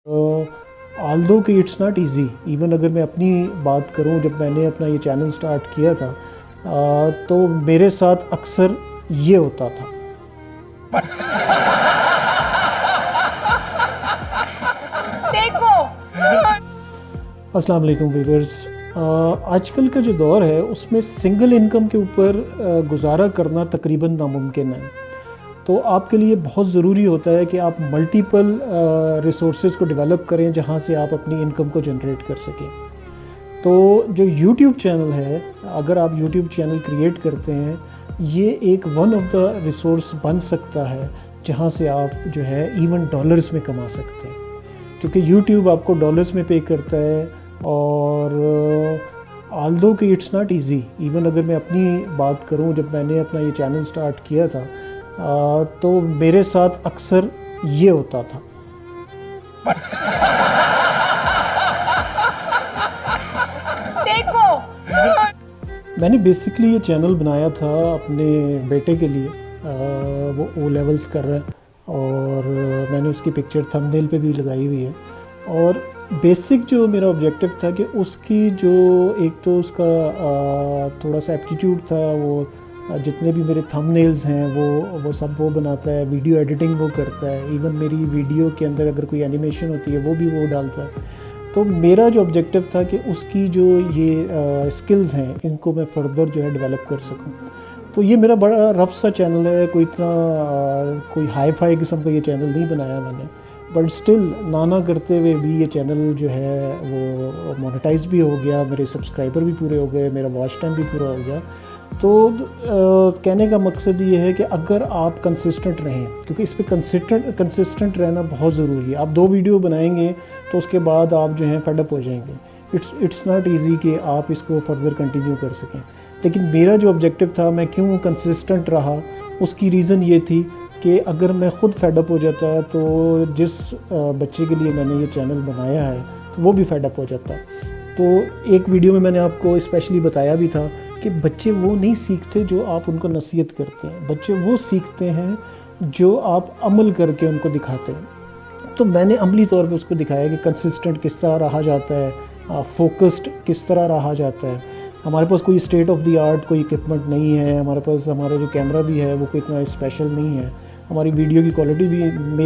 آلدو کہ it's not easy, even اگر میں اپنی بات کروں، جب میں نے اپنا یہ چینل سٹارٹ کیا تھا تو میرے ساتھ اکثر یہ ہوتا تھا۔ السلام علیکم ویورز، آج کل کا جو دور ہے اس میں سنگل انکم کے اوپر گزارا کرنا تقریباً ناممکن ہے، تو آپ کے لیے بہت ضروری ہوتا ہے کہ آپ ملٹیپل ریسورسز کو ڈیولپ کریں جہاں سے آپ اپنی انکم کو جنریٹ کر سکیں۔ تو جو یوٹیوب چینل ہے، اگر آپ یوٹیوب چینل کریٹ کرتے ہیں، یہ ایک ون آف دا ریسورس بن سکتا ہے جہاں سے آپ جو ہے ایون ڈالرز میں کما سکتے ہیں، کیونکہ یوٹیوب آپ کو ڈالرز میں پے کرتا ہے۔ اور آلدو کہ اٹس ناٹ ایزی، ایون اگر میں اپنی بات کروں، جب میں نے اپنا یہ چینل سٹارٹ کیا تھا تو میرے ساتھ اکثر یہ ہوتا تھا۔ میں نے بیسکلی یہ چینل بنایا تھا اپنے بیٹے کے لیے، وہ او لیولز کر رہا ہے، اور میں نے اس کی پکچر تھمب نیل پہ بھی لگائی ہوئی ہے۔ اور بیسک جو میرا آبجیکٹیو تھا کہ اس کی جو ایک تو اس کا تھوڑا سا ایپٹیٹیوڈ تھا، وہ جتنے بھی میرے تھمب نیلز ہیں وہ سب وہ بناتا ہے، ویڈیو ایڈیٹنگ وہ کرتا ہے، ایون میری ویڈیو کے اندر اگر کوئی اینیمیشن ہوتی ہے وہ بھی وہ ڈالتا ہے۔ تو میرا جو آبجیکٹیو تھا کہ اس کی جو یہ اسکلز ہیں ان کو میں فردر جو ہے ڈیولپ کر سکوں۔ تو یہ میرا بڑا رف سا چینل ہے، کوئی اتنا کوئی ہائی فائی قسم کا یہ چینل نہیں بنایا میں نے، بٹ اسٹل نانا کرتے ہوئے بھی یہ چینل جو ہے وہ مونیٹائز بھی ہو گیا، میرے سبسکرائبر بھی پورے ہو گئے، میرا واچ ٹائم بھی پورا ہو گیا۔ تو کہنے کا مقصد یہ ہے کہ اگر آپ کنسسٹنٹ رہیں، کیونکہ اس پہ کنسسٹنٹ رہنا بہت ضروری ہے۔ آپ 2 ویڈیو بنائیں گے تو اس کے بعد آپ جو ہیں فیڈ اپ ہو جائیں گے، اٹس ناٹ ایزی کہ آپ اس کو فردر کنٹینیو کر سکیں۔ لیکن میرا جو آبجیکٹیو تھا، میں کیوں کنسسٹنٹ رہا، اس کی ریزن یہ تھی کہ اگر میں خود فیڈ اپ ہو جاتا تو جس بچے کے لیے میں نے یہ چینل بنایا ہے تو وہ بھی فیڈ اپ ہو جاتا۔ تو ایک ویڈیو میں میں نے آپ کو اسپیشلی بتایا بھی تھا کہ بچے وہ نہیں سیکھتے جو آپ ان کو نصیحت کرتے ہیں، بچے وہ سیکھتے ہیں جو آپ عمل کر کے ان کو دکھاتے ہیں۔ تو میں نے عملی طور پہ اس کو دکھایا کہ کنسسٹنٹ کس طرح رہا جاتا ہے، فوکسڈ کس طرح رہا جاتا ہے۔ ہمارے پاس کوئی اسٹیٹ آف دی آرٹ کوئی اکوپمنٹ نہیں ہے، ہمارے پاس ہمارا جو کیمرہ بھی ہے وہ کوئی اتنا اسپیشل نہیں ہے، ہماری ویڈیو کی کوالٹی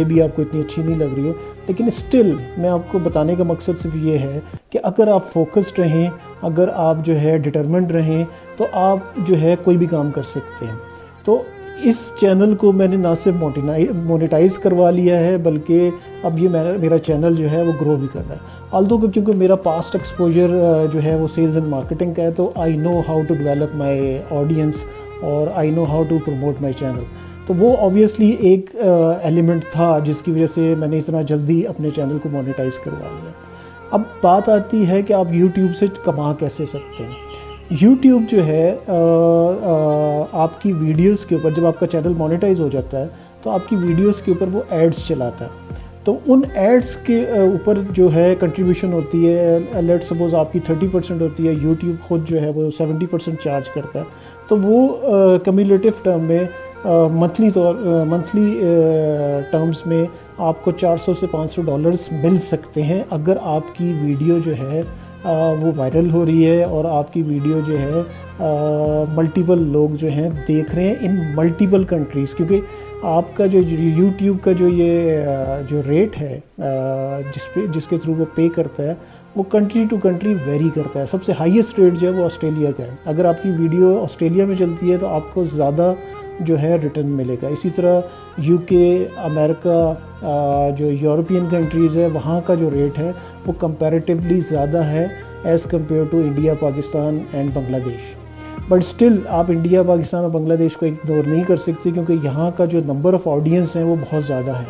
بھی آپ کو اتنی اچھی نہیں لگ رہی ہو، لیکن اسٹل میں آپ کو بتانے کا مقصد صرف یہ ہے کہ اگر آپ فوکسڈ رہیں، اگر آپ جو ہے ڈٹرمنڈ رہیں، تو آپ جو ہے کوئی بھی کام کر سکتے ہیں۔ تو اس چینل کو میں نے نہ صرف مونیٹائز کروا لیا ہے، بلکہ اب یہ میرا چینل جو ہے وہ گرو بھی کر رہا ہے۔ آلدو کہ کیونکہ میرا پاسٹ ایکسپوجر جو ہے وہ سیلز اینڈ مارکیٹنگ کا ہے، تو I know how to develop my audience اور I know how to promote my channel. تو وہ اوبیسلی ایک ایلیمنٹ تھا جس کی وجہ سے میں نے اتنا جلدی اپنے چینل کو مونیٹائز کروا لیا۔ اب بات آتی ہے کہ آپ یوٹیوب سے کما کیسے سکتے ہیں۔ یوٹیوب جو ہے آپ کی ویڈیوز کے اوپر، جب آپ کا چینل مونیٹائز ہو جاتا ہے تو آپ کی ویڈیوز کے اوپر وہ ایڈز چلاتا ہے، تو ان ایڈز کے اوپر جو ہے کنٹریبیوشن ہوتی ہے، لیٹ سپوز آپ کی 30% ہوتی ہے، یوٹیوب خود جو ہے وہ 70% چارج کرتا ہے، تو وہ کمیولیٹیو ٹرم میں منتھلی ٹرمز میں آپ کو $400 سے $500 مل سکتے ہیں اگر آپ کی ویڈیو جو ہے وہ وائرل ہو رہی ہے اور آپ کی ویڈیو جو ہے ملٹیپل لوگ جو ہیں دیکھ رہے ہیں ان ملٹیپل کنٹریز، کیونکہ آپ کا جو یوٹیوب کا جو یہ جو ریٹ ہے جس کے تھرو وہ پے کرتا ہے، وہ کنٹری ٹو کنٹری ویری کرتا ہے۔ سب سے ہائیسٹ ریٹ جو ہے وہ آسٹریلیا کا ہے، اگر آپ کی ویڈیو آسٹریلیا میں چلتی ہے تو آپ کو زیادہ جو ہے ریٹرن ملے گا۔ اسی طرح UK، امریکہ، جو یورپین کنٹریز ہے، وہاں کا جو ریٹ ہے وہ کمپیریٹیولی زیادہ ہے as compare to India, Pakistan and Bangladesh. But still آپ انڈیا، پاکستان اور بنگلہ دیش کو اگنور نہیں کر سکتے، کیونکہ یہاں کا جو نمبر آف آڈینس ہیں وہ بہت زیادہ ہے۔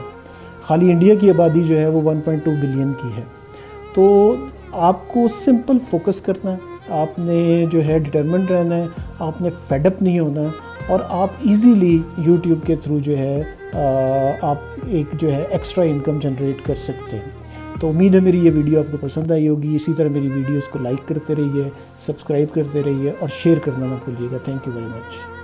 خالی انڈیا کی آبادی جو ہے وہ 1.2 بلین کی ہے۔ تو آپ کو سمپل فوکس کرنا ہے، آپ نے جو ہے ڈٹرمنٹ رہنا ہے، آپ نے فیڈ اپ نہیں ہونا، اور آپ ایزیلی یوٹیوب کے تھرو جو ہے آپ ایک جو ہے ایکسٹرا انکم جنریٹ کر سکتے ہیں۔ تو امید ہے میری یہ ویڈیو آپ کو پسند آئی ہوگی۔ اسی طرح میری ویڈیوز کو لائک کرتے رہیے، سبسکرائب کرتے رہیے اور شیئر کرنا نہ بھولیے گا۔ Thank you very much.